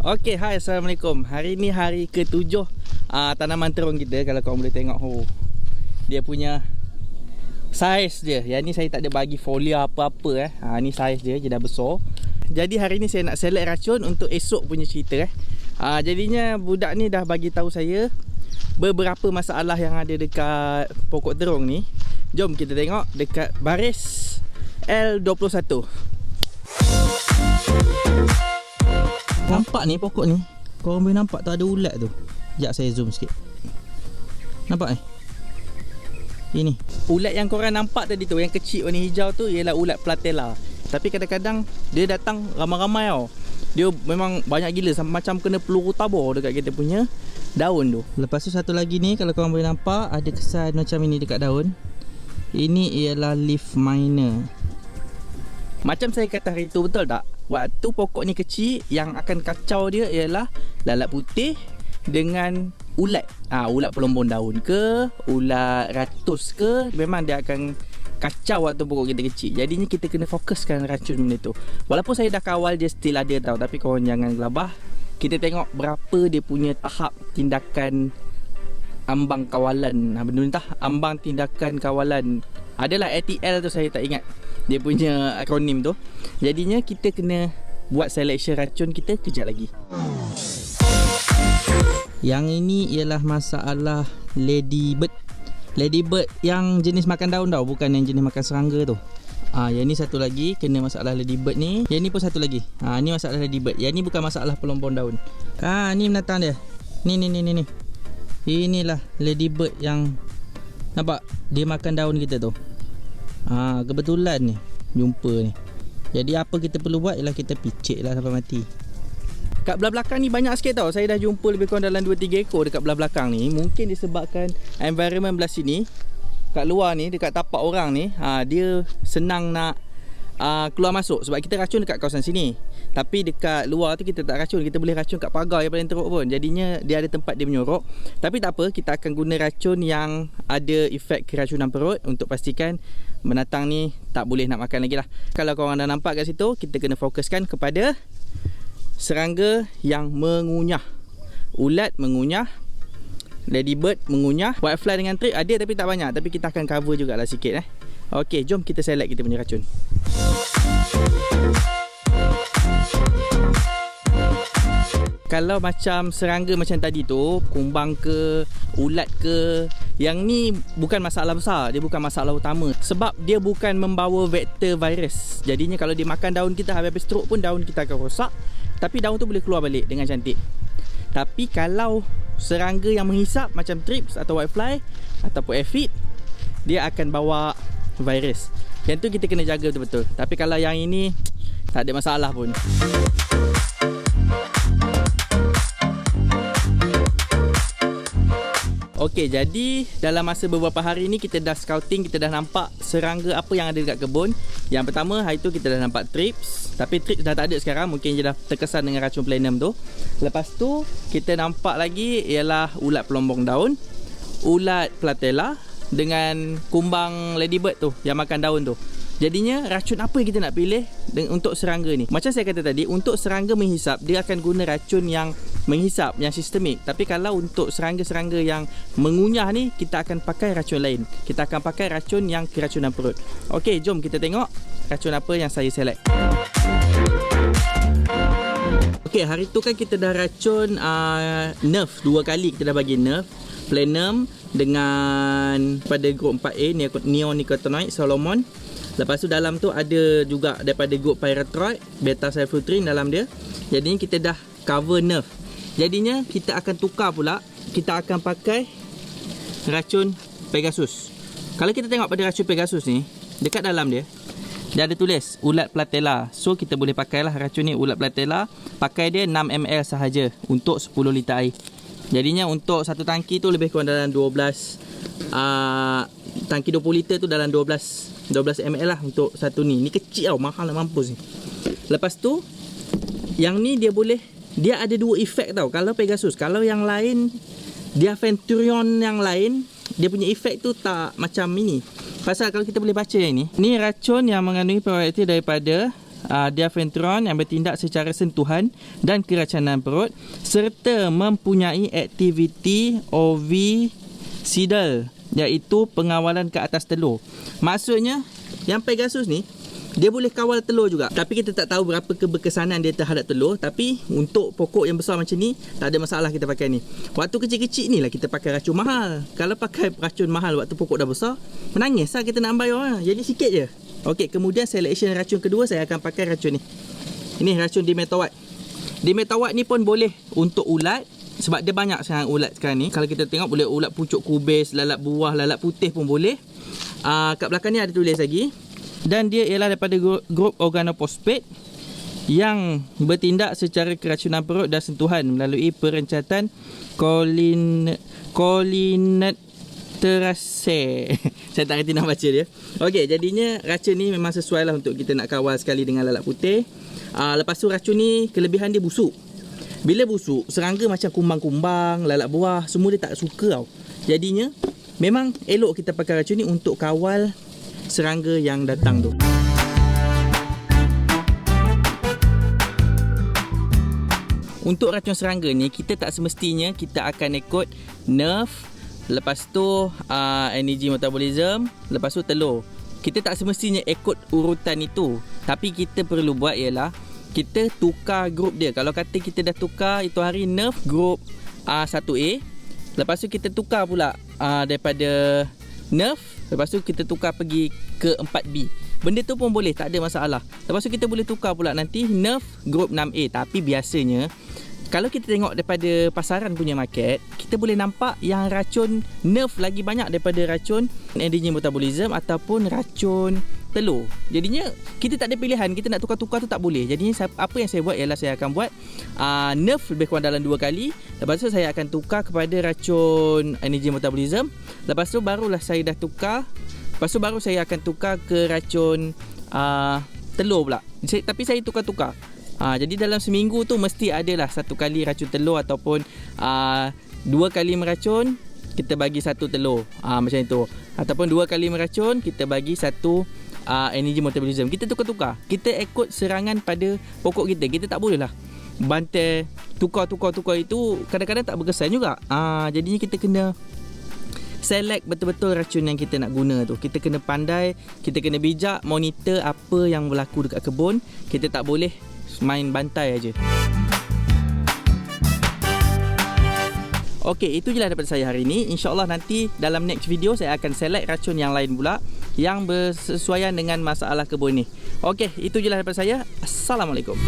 Okey, hai, Assalamualaikum. Hari ni hari ke-7 tanaman terung kita. Kalau korang boleh tengok, dia punya saiz dia. Yang ni saya tak ada bagi folia apa-apa ni saiz dia dah besar. Jadi hari ni saya nak select racun untuk esok punya cerita jadinya budak ni dah bagi tahu saya beberapa masalah yang ada dekat pokok terung ni. Jom kita tengok dekat baris L21. Nampak ni pokok ni, korang boleh nampak tu ada ulat tu. Sekejap saya zoom sikit. Nampak ni? Ini ulat yang korang nampak tadi tu, yang kecil warna hijau tu ialah ulat platella. Tapi kadang-kadang dia datang ramai-ramai tau. Dia memang banyak gila, macam kena peluru tabur dekat kita punya daun tu. Lepas tu satu lagi ni, kalau korang boleh nampak ada kesan macam ini dekat daun. Ini ialah leaf miner. Macam saya kata hari tu, betul tak? Waktu pokok ni kecil, yang akan kacau dia ialah lalat putih dengan ulat. Ulat pelombong daun ke, ulat ratus ke, memang dia akan kacau waktu pokok kita kecil. Jadinya kita kena fokuskan racun benda tu. Walaupun saya dah kawal dia still ada tau, tapi korang jangan gelabah. Kita tengok berapa dia punya tahap tindakan ambang kawalan. Benda ni tah, ambang tindakan kawalan. Adalah ATL tu, saya tak ingat dia punya akronim tu. Jadinya kita kena buat selection racun kita kejap lagi. Yang ini ialah masalah ladybird. Ladybird yang jenis makan daun tau, bukan yang jenis makan serangga tu. Yang ni satu lagi kena masalah ladybird ni. Yang ni pun satu lagi. Ni masalah ladybird. Yang ni bukan masalah pelombong daun. Ni binatang dia. Ni. Inilah ladybird yang nampak dia makan daun kita tu. Kebetulan ni jumpa ni. Jadi apa kita perlu buat ialah kita picit lah sampai mati. Kat belah belakang ni banyak sikit tau. Saya dah jumpa lebih kurang dalam 2-3 ekor dekat belah belakang ni. Mungkin disebabkan environment belah sini, kat luar ni, dekat tapak orang ni, dia senang nak keluar masuk. Sebab kita racun dekat kawasan sini, tapi dekat luar tu kita tak racun. Kita boleh racun kat pagar yang paling teruk pun. Jadinya dia ada tempat dia menyorok. Tapi tak apa, kita akan guna racun yang ada efek keracunan perut untuk pastikan binatang ni tak boleh nak makan lagi lah. Kalau korang dah nampak kat situ, kita kena fokuskan kepada serangga yang mengunyah. Ulat mengunyah, ladybird mengunyah, whitefly dengan trip ada tapi tak banyak. Tapi kita akan cover jugalah sikit Okey, jom kita select kita punya racun. Kalau macam serangga macam tadi tu, kumbang ke, ulat ke, yang ni bukan masalah besar. Dia bukan masalah utama, sebab dia bukan membawa vektor virus. Jadinya kalau dia makan daun kita, habis stroke pun daun kita akan rosak, tapi daun tu boleh keluar balik dengan cantik. Tapi kalau serangga yang menghisap macam thrips atau whitefly ataupun aphid, dia akan bawa virus. Yang tu kita kena jaga betul-betul. Tapi kalau yang ini tak ada masalah pun. Okey, jadi dalam masa beberapa hari ni kita dah scouting, kita dah nampak serangga apa yang ada dekat kebun. Yang pertama, hari tu kita dah nampak thrips. Tapi thrips dah tak ada sekarang, mungkin je dah terkesan dengan racun plenum tu. Lepas tu kita nampak lagi ialah ulat pelombong daun, ulat platella dengan kumbang ladybird tu yang makan daun tu. Jadinya racun apa yang kita nak pilih untuk serangga ni? Macam saya kata tadi, untuk serangga menghisap, dia akan guna racun yang menghisap, yang sistemik. Tapi kalau untuk serangga-serangga yang mengunyah ni, kita akan pakai racun lain. Kita akan pakai racun yang keracunan perut. Okey, jom kita tengok racun apa yang saya select. Okey, hari tu kan kita dah racun nerve 2 kali. Kita dah bagi nerve, plenum dengan pada group 4A, neonicotinoid, Solomon. Lepas tu dalam tu ada juga daripada group pyrethroid, beta sulfutrin dalam dia. Jadinya kita dah cover nerve. Jadinya kita akan tukar pula, kita akan pakai racun Pegasus. Kalau kita tengok pada racun Pegasus ni, dekat dalam dia ada tulis ulat platella. So kita boleh pakailah racun ni, ulat platella. Pakai dia 6 ml sahaja untuk 10 liter air. Jadinya untuk satu tangki tu lebih kurang dalam 12 tangki 20 liter tu dalam 12 ml lah untuk satu ni. Ni kecil tau, mahal nak mampus ni. Lepas tu yang ni dia ada 2 efek tau. Kalau Pegasus, kalau yang lain dia Venturion yang lain, dia punya efek tu tak macam ini. Pasal kalau kita boleh baca yang ni racun yang mengandungi prebiotik daripada diafentron yang bertindak secara sentuhan dan keracunan perut serta mempunyai aktiviti ovicidal, iaitu pengawalan ke atas telur. Maksudnya yang Pegasus ni dia boleh kawal telur juga. Tapi kita tak tahu berapa keberkesanan dia terhadap telur. Tapi untuk pokok yang besar macam ni, tak ada masalah kita pakai ni. Waktu kecil-kecil ni lah kita pakai racun mahal. Kalau pakai racun mahal waktu pokok dah besar, menangis lah kita nak bayar. Jadi sikit je. Okey, kemudian selection racun kedua, saya akan pakai racun ni. Ini racun dimetawat. Dimetawat ni pun boleh untuk ulat. Sebab dia banyak sangat ulat sekarang ni. Kalau kita tengok boleh ulat pucuk kubis, lalat buah, lalat putih pun boleh. Kat belakang ni ada tulis lagi. Dan dia ialah daripada grup organophosphate yang bertindak secara keracunan perut dan sentuhan melalui perencatan cholinesterase. Saya tak reti nak baca dia. Okey, jadinya racun ni memang sesuai lah untuk kita nak kawal sekali dengan lalat putih. Lepas tu racun ni kelebihan dia busuk. Bila busuk, serangga macam kumbang-kumbang, lalat buah, semua dia tak suka tau. Jadinya memang elok kita pakai racun ni untuk kawal serangga yang datang tu. Untuk racun serangga ni, kita tak semestinya kita akan ikut nerve, lepas tu energy metabolism, lepas tu telur. Kita tak semestinya ikut urutan itu. Tapi kita perlu buat ialah kita tukar grup dia. Kalau kata kita dah tukar itu hari nerve grup 1A, lepas tu kita tukar pula daripada nerve, lepas tu kita tukar pergi ke 4B. Benda tu pun boleh, tak ada masalah. Lepas tu kita boleh tukar pula nanti nerve group 6A. Tapi biasanya kalau kita tengok daripada pasaran punya market, kita boleh nampak yang racun nerve lagi banyak daripada racun energy metabolism ataupun racun telur. Jadinya kita tak ada pilihan, kita nak tukar-tukar tu tak boleh. Jadinya apa yang saya buat ialah saya akan buat nerve lebih kurang dalam 2 kali. Lepas tu saya akan tukar kepada racun energy metabolism. Lepas tu barulah saya dah tukar. Lepas tu baru saya akan tukar ke racun telur pula. Tapi saya tukar-tukar. Jadi dalam seminggu tu mesti adalah 1 kali racun telur ataupun 2 kali meracun, kita bagi 1 telur. Macam itu. Ataupun 2 kali meracun, kita bagi 1 energy metabolism. Kita tukar-tukar. Kita ikut serangan pada pokok kita. Kita tak boleh lah bantai tukar-tukar itu, kadang-kadang tak berkesan juga. Jadinya kita kena select betul-betul racun yang kita nak guna tu. Kita kena pandai, kita kena bijak monitor apa yang berlaku dekat kebun. Kita tak boleh main bantai aja. Okey, itu je lah daripada saya hari ini. InsyaAllah nanti dalam next video saya akan select racun yang lain pula yang bersesuaian dengan masalah kebun ni. Okey, itu je lah daripada saya. Assalamualaikum.